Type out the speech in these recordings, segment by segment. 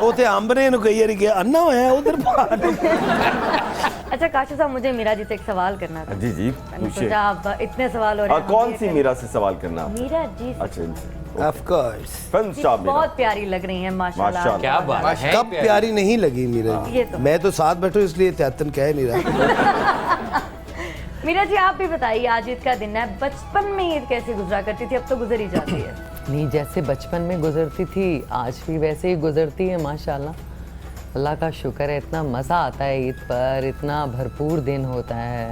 उते अंब ने इन्हू कई बारी कहा अन्ना होया उधर बाहर। अच्छा काशिफ साहब, मुझे मीरा जी से एक सवाल करना था। जी जी मैंने पूछिए। सोचा आप इतने सवाल हो रहे हैं, कौन सी मीरा से सवाल करना? मीरा जी से। अच्छा इनसे। Of course. Film star Meera. बहुत प्यारी लग रही हैं माशाल्लाह। माशाल्लाह। क्या बात है, कब प्यारी नहीं लगी मीरा जी? ये तो। मैं तो साथ बैठू इसलिए त्यातन कह नहीं रहा। मीरा जी आप भी बताइए, आज ईद का दिन है, बचपन में ईद कैसे गुजरा करती थी? अब तो गुजर ही जाती है। नहीं, जैसे बचपन में गुजरती थी आज भी वैसे ही गुजरती है माशाल्लाह। अल्लाह का शुक्र है, इतना मज़ा आता है ईद पर, इतना भरपूर दिन होता है।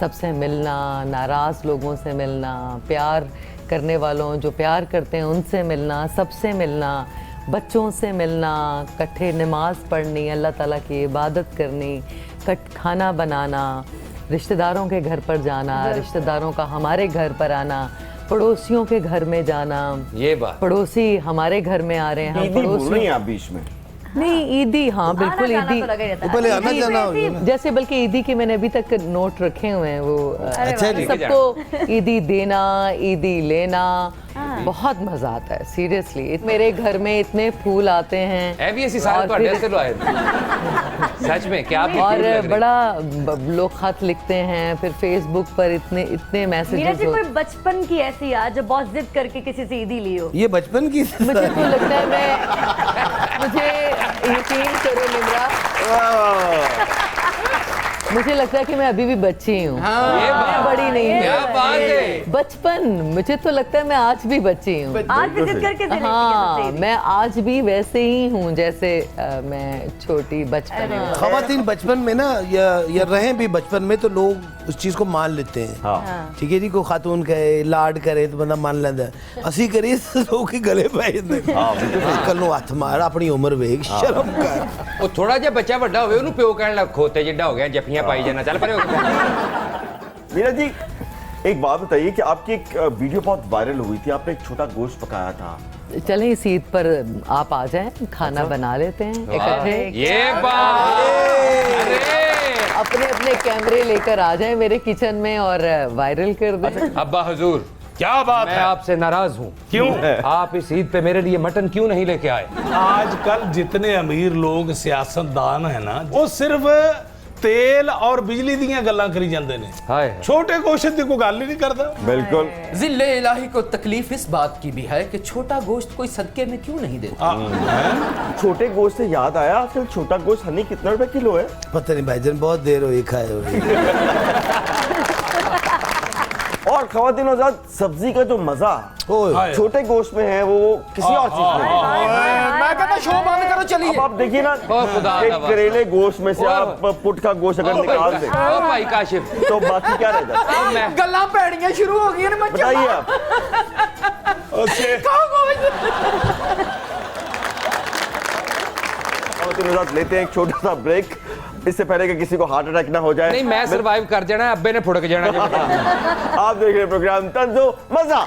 सबसे मिलना, नाराज़ लोगों से मिलना, प्यार करने वालों जो प्यार करते हैं उनसे मिलना, सबसे मिलना, बच्चों से मिलना, इकट्ठे नमाज पढ़नी, अल्लाह ताला की इबादत करनी, खाना बनाना, रिश्तेदारों के घर पर जाना, रिश्तेदारों का हमारे घर पर आना, पड़ोसियों के घर में जाना। ये बात पड़ोसी हमारे घर में आ रहे हैं, हम ईदी बोल रही पड़ोसी हैं आप बीच में? नहीं ईदी, हाँ बिल्कुल आना जाना ईदी। तो लगा ही रहता है। पहले आना जाना हो गया ना। जैसे बल्कि ईदी के मैंने अभी तक नोट रखे हुए हैं वो अच्छा जी। सबको ईदी देना, ईदी लेना, बहुत मजा आता है सीरियसली। मेरे घर में इतने फूल आते हैं है भी ऐसी सारे और तो फिर- अड्रेस से लो आए। सच में क्या आप और बड़ा लोग खत लिखते हैं, फिर फेसबुक पर इतने इतने मीरा मैसेजेस जी कोई बचपन की ऐसी याद जो बहुत जिद करके किसी से ईदी ली हो? ये बचपन की मुझे तो लगता है मुझे यकीन करो निम्रा, मुझे लगता है कि मैं अभी भी बच्ची हूँ। ये मैं बड़ी नहीं क्या हूँ। बात है। बचपन, मुझे तो लगता है मैं आज भी बच्ची हूँ। आज भी जिद करके दे लेती है हाँ, सबसे ईदी। मैं आज भी वैसे ही हूँ जैसे मैं छोटी बचपन में। खवातीन बचपन में ना या रहें भी बचपन में तो लोग उस चीज को मान लेते हैं। हाँ। ठीक है जी, कोई खातून कहे लाड करे तो बंदा मान लेंदा है। असी करिए लोग के गले पै जाते कल ਨੂੰ हथ मार अपनी उम्र वेख शर्म कर। ਉਹ ਥੋੜਾ ਜਿਹਾ ਬੱਚਾ ਵੱਡਾ ਹੋਵੇ ਉਹਨੂੰ ਪਿਓ ਕਹਿਣ ਲੱਗ ਖੋਤੇ ਜਿੱਡਾ ਹੋ ਗਿਆ ਜੱਫੀਆਂ ਪਾਈ ਜਾਣਾ ਚੱਲ ਪਰੇ ਹੋ ਗਿਆ। मीरा जी एक बात बताइए कि आपकी एक वीडियो बहुत वायरल हुई थी, आपने एक छोटा गोश्त पकाया था। चलें इस ईद पर आप आ जाएं, खाना बना लेते हैं इकट्ठे। ये बात अरे अपने अपने कैमरे लेकर आ जाएं मेरे किचन में और वायरल कर दें। अब्बा हुजूर क्या बात मैं है? आपसे नाराज हूँ। क्यों? आप इस ईद पे मेरे लिए मटन क्यों नहीं लेके आए? आजकल जितने अमीर लोग सियासतदान है ना, वो सिर्फ तेल और बिजली ਦੀਆਂ ਗੱਲਾਂ करी ਜਾਂਦੇ ਨੇ। हाय छोटे गोश्त ਦੀ ਕੋਈ ਗੱਲ ही नहीं करता। बिल्कुल। जिल्ले इलाही को तकलीफ इस बात की भी है कि छोटा गोश्त कोई सदके में क्यों नहीं देता। छोटे गोश्त से याद आया, आजकल छोटा गोश्त हनी कितना रुपए किलो है? पता नहीं भाईजान, बहुत देर हुई खाए हुए। और खवातीन हज़रात, सब्जी का जो मजा ओए छोटे गोश्त में है वो किसी और चीज में नहीं। मैं कहता शो बंद करो चलिए। अब आप देखिए ना, ओ खुदा एक नवाज। करेले गोश्त में से आप पुट का गोश्त अगर निकाल दें ओ भाई काशिफ तो बाकी क्या रह जाता है? मैं गल्लां भैड़ियां शुरू हो गई मैं बताइए आप। खवातीन हज़रात, लेते हैं एक छोटा सा ब्रेक, इससे पहले कि किसी को हार्ट अटैक ना हो जाए। नहीं मैं सरवाइव कर जाना, अब्बे ने फुड़क जाना। आप देख रहे हैं प्रोग्राम तंजो मजा।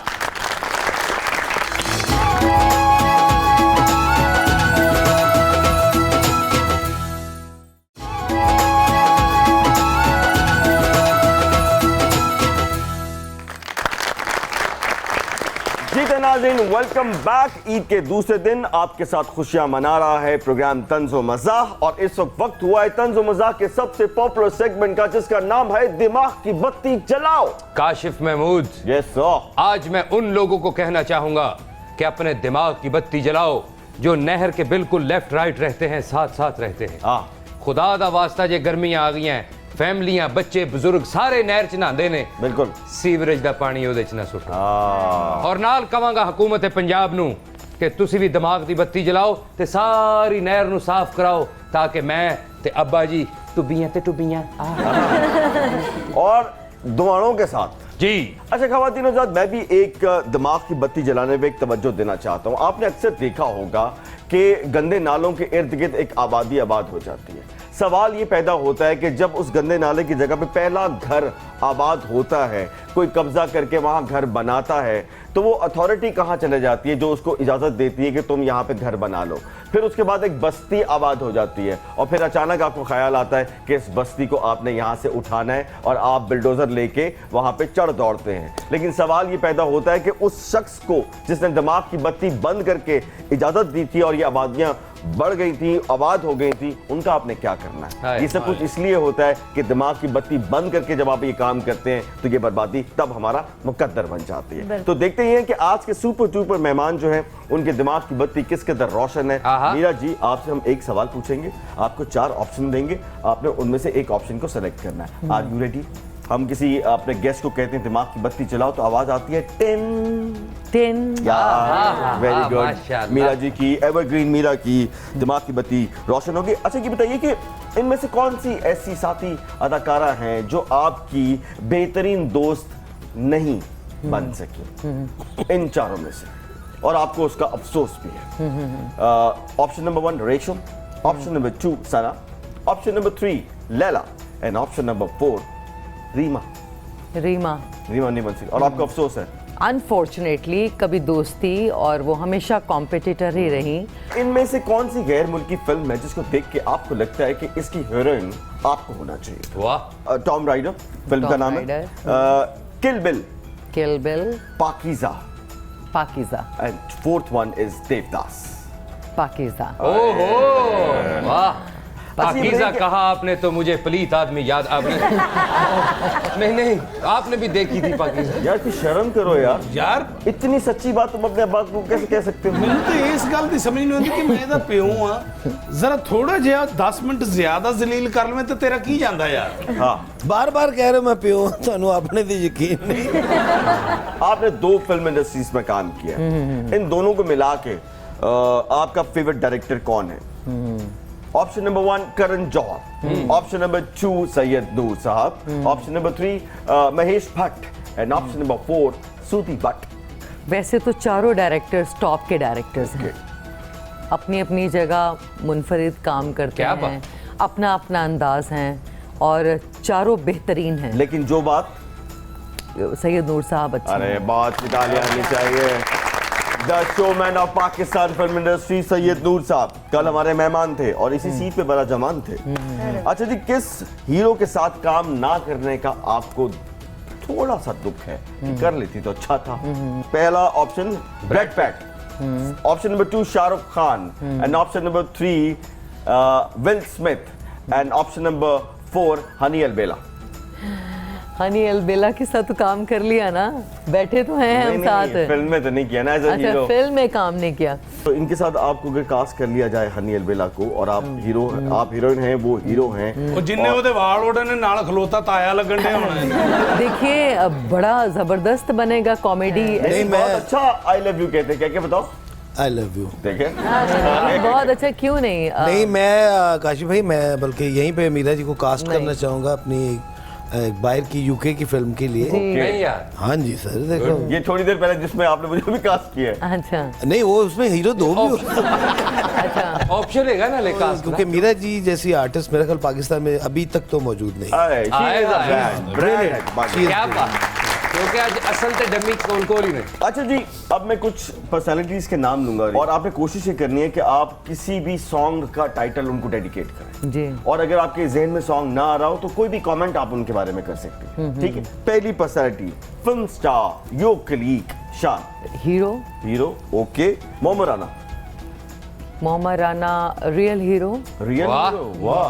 जी तो नाज़रीन, वेलकम बैक। ईद के दूसरे दिन आपके साथ खुशियां मना रहा है प्रोग्राम तंजो मज़ाह, और इस वक्त हुआ है तंजो मज़ाह के सबसे पॉपुलर सेगमेंट का, जिसका नाम है दिमाग की बत्ती जलाओ। Kashif Mahmood, yes sir. आज मैं उन लोगों को कहना चाहूंगा कि अपने दिमाग की बत्ती जलाओ जो नहर के बिल्कुल लेफ्ट राइट रहते हैं, साथ साथ रहते हैं। खुदा दा वास्ता जे गर्मियां आ गई हैं, फैमिलियां बच्चे बुजुर्ग सारे नहर च नहांदे ने, बिल्कुल सीवरेज दा पानी ਉਹਦੇ ਚ ਨਾ ਸੁੱਟੋ। और नाल कवांगा हुकूमत पंजाब नू कि तुसी भी दिमाग दी बत्ती जलाओ ते सारी नहर नू साफ कराओ, ताकि मैं ते अब्बा जी टुबियां ते टुबियां और दुआओं के साथ जी। अच्छा खवातीन हज़रात, मैं भी एक दिमाग की बत्ती जलाने में एक तवज्जो देना चाहता हूँ। आपने अक्सर देखा होगा कि गंदे नालों के इर्द गिर्द एक आबादी आबाद हो जाती है। सवाल ये पैदा होता है कि जब उस गंदे नाले की जगह पे पहला घर आबाद होता है, कोई कब्जा करके वहाँ घर बनाता है, तो वो अथॉरिटी कहाँ चले जाती है जो उसको इजाजत देती है कि तुम यहाँ पे घर बना लो। फिर उसके बाद एक बस्ती आबाद हो जाती है और फिर अचानक आपको ख्याल आता है कि इस बस्ती को आपने यहाँ से उठाना है और आप बिल्डोजर लेके वहाँ पे चढ़ दौड़ते हैं। लेकिन सवाल ये पैदा होता है कि उस शख्स को जिसने दिमाग की बत्ती बंद करके इजाजत दी थी और ये आबादियाँ बढ़ गई थी, आबाद हो गई थी, उनका आपने क्या करना है। ये सब कुछ इसलिए होता है कि दिमाग की बत्ती बंद करके जब आप ये काम करते हैं तो ये बर्बादी तब हमारा मुकद्दर बन जाती है। तो देखते हैं कि आज के सुपर डुपर मेहमान जो हैं उनके दिमाग की बत्ती किस कदर रोशन है। मीरा जी, आपसे हम एक सवाल पूछेंगे, आपको 4 ऑप्शन देंगे, आपने उनमें से एक ऑप्शन को सेलेक्ट करना है। Are you ready? हम किसी अपने गेस्ट को कहते हैं दिमाग की बत्ती चलाओ तो आवाज आती है टिन टिन। Very good. मीरा जी की एवरग्रीन मीरा की दिमाग की बत्ती रोशन होगी। अच्छा ये बताइए कि इनमें से कौन सी ऐसी साथी अदाकारा हैं जो आपकी बेहतरीन दोस्त नहीं बन सकी इन चारों में से और आपको उसका अफसोस भी है? Option number 1 Resham, option number 2 Sana, option number 3 Laila and option number 4 Reema. Reema नहीं बन सकती और आपका अफसोस है? अनफॉर्चुनेटली कभी दोस्ती और वो हमेशा कॉम्पिटिटर ही रही। इनमें से कौन सी गैर मुल्की फिल्म है जिसको देख के आपको लगता है कि इसकी हीरोइन आपको होना चाहिए? वाह। टॉम राइडर फिल्म का नाम है, Kill Bill, Pakeezah and 4th one is Devdas. Pakeezah. ओहो वाह। पाकीज़ा कहा आपने तो मुझे पलीत आदमी याद आपने नहीं आपने भी देखी थी पाकीज़ा। यार कुछ शर्म करो यार इतनी सच्ची बात तुम अपने बाप को कैसे कह सकते हो? ਮੈਨੂੰ ਤੇ ਇਸ ਗੱਲ ਦੀ ਸਮਝ ਨਹੀਂ ਆਉਂਦੀ ਕਿ ਮੈਂ ਇਹਦਾ ਪਿਓ ਆ ਜ਼ਰਾ ਥੋੜਾ ਜਿਹਾ 10 ਮਿੰਟ ਜ਼ਿਆਦਾ ਜ਼ਲੀਲ ਕਰ ਲਵੇਂ ਤੇ ਤੇਰਾ ਕੀ ਜਾਂਦਾ ਯਾਰ। हाँ बार-बार कह रहे हो मैं प्यो हूं, ਤੁਹਾਨੂੰ ਆਪਣੇ ਤੇ ਯਕੀਨ नहीं। आपने 2 फिल्म इंडस्ट्रीज में काम किया, इन दोनों को मिला के आपका फेवरेट डायरेक्टर कौन है? Option number 1 Karan Johar, option number 2 Syed Noor साहब, option number 3 Mahesh Bhatt and option number 4 सूती भट्ट। वैसे तो चारों डायरेक्टर्स टॉप के डायरेक्टर्स हैं, अपनी अपनी जगह मुनफरिद काम करते हैं, अपना अपना अंदाज हैं और चारों बेहतरीन हैं। लेकिन जो बात सैयद नूर साहब अच्छे अरे हैं। बात की तालियां आनी चाहिए। The showman of Pakistan film industry Syed Noor sahab कल हमारे मेहमान थे और इसी सीट पे बड़ा जमान थे। अच्छा जी, किस हीरो के साथ काम ना करने का आपको थोड़ा सा दुख है कि कर लेती तो अच्छा था? पहला option Brad Pitt, option number 2 Shahrukh Khan and option number 3 Will Smith and option number 4 Honey Albela. Honey Albela के साथ तो काम कर लिया ना, बैठे तो हैं हम साथ। फिल्म में तो नहीं किया ना एज अ अच्छा हीरो। फिल्म में काम नहीं किया। तो इनके साथ आपको अगर कास्ट कर लिया जाए हनी अलबेला को और आप हीरो आप हीरोइन हैं वो हीरो हैं ਉਹ ਜਿੰਨੇ ਉਹਦੇ ਵਾਲ ਉਹਦੇ ਨਾਲ ਖਲੋਤਾ ਤਾਇਆ ਲੱਗਣ ਡਿਆ ਹੋਣਾ। देखिए बड़ा जबरदस्त बनेगा कॉमेडी। नहीं बहुत अच्छा आई लव यू कहते हैं, क्या बताओ? I love you. देखें बहुत अच्छा क्यों नहीं? नहीं मैं काशिफ भाई मैं बल्कि यहीं पे मीरा जी को कास्ट करना चाहूंगा अपनी बाहर की यूके की फिल्म के लिए। नहीं यार। हाँ जी सर देखो ये थोड़ी देर पहले जिसमें आपने मुझे भी कास्ट किया है। अच्छा नहीं वो उसमें हीरो 2 भी हो अच्छा ऑप्शन है ना लेका क्योंकि मीरा जी जैसी आर्टिस्ट मेरे ख्याल पाकिस्तान में अभी तक तो मौजूद नहीं। अरे, she is a आएगा। brand, brand। क्या बात क्योंकि आज असल ते डमी कोल ही नहीं। अच्छा जी, अब मैं कुछ पर्सनालिटीज के नाम लूंगा और आपने कोशिश ये करनी है कि आप किसी भी सॉन्ग का टाइटल उनको डेडिकेट करें जी। और अगर आपके जहन में सॉन्ग ना आ रहा हो तो कोई भी कमेंट आप उनके बारे में कर सकते हैं, ठीक है? पहली personality film star your colleague Shaan. Hero hero okay. Mohammad Rana. Mohammad Rana real hero. Real वाह। हीरो वाह।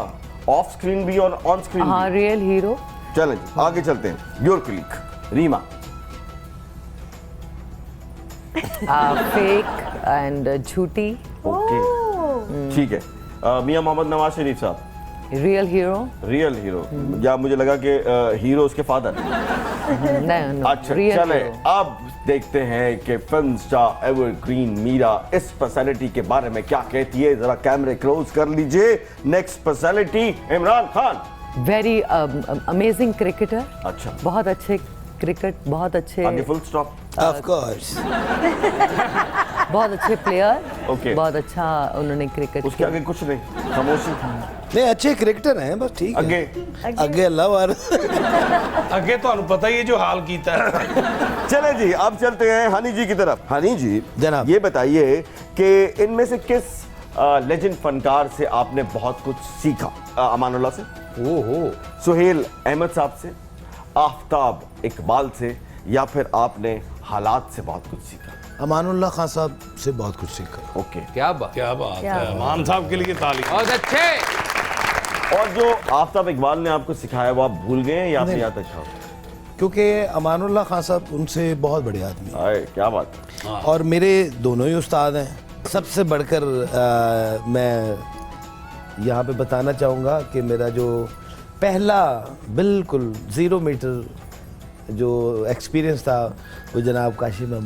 ऑफ स्क्रीन भी और ऑन स्क्रीन हाँ भी। Real hero. चलें जी, आगे चलते हैं। Your colleague Reema. Fake and झूठी। ओके ठीक है। मियां मोहम्मद नवाज शरीफ साहब। Real hero. रियल हीरो या मुझे लगा कि हीरो उसके फादर। नहीं अच्छा चले अब देखते हैं कि फिल्म स्टार एवरग्रीन मीरा इस पर्सनालिटी के बारे में क्या कहती है। जरा कैमरे क्लोज कर लीजिए। Next personality Imran Khan. Very amazing cricketer. अच्छा बहुत अच्छे क्रिकेट बहुत अच्छे। आगे फुल स्टॉप। Of course. बहुत अच्छे प्लेयर, Okay. बहुत अच्छा उन्होंने क्रिकेट उसके आगे कुछ नहीं, खामोशी। नहीं अच्छे क्रिकेटर हैं, बस ठीक है। आगे ਅੱਗੇ अल्लाह वार ਅੱਗੇ ਤੁਹਾਨੂੰ ਪਤਾ ਹੀ ਹੈ ਜੋ ਹਾਲ ਕੀਤਾ ਹੈ। चले जी, अब चलते हैं हनी जी की तरफ। हनी जी जनाब। ये बताइए कि इनमें से किस लेजेंड फनकार से आपने बहुत कुछ सीखा? अमानुल्लाह से, ओहो, सुहेल अहमद साहब से, आफ्ताब इकबाल से, या फिर आपने हालात से बहुत कुछ सीखा? अमानुल्लाह खान साहब से बहुत कुछ सीखा। ओके। क्या बात, क्या बात है, मान साहब के लिए ताली। बहुत अच्छे। और जो आफ्ताब इकबाल ने आपको सिखाया वो आप भूल गए हैं या आपने याद रखा? क्योंकि अमानुल्लाह खान साहब उनसे बहुत बड़े आदमी हैं। आए, क्या बात है। और मेरे दोनों ही उस्ताद हैं। सबसे बढ़कर मैं यहाँ पे बताना चाहूँगा कि मेरा जो पहला बिल्कुल 0 मीटर जो एक्सपीरियंस था वो जनाब काशी महमूद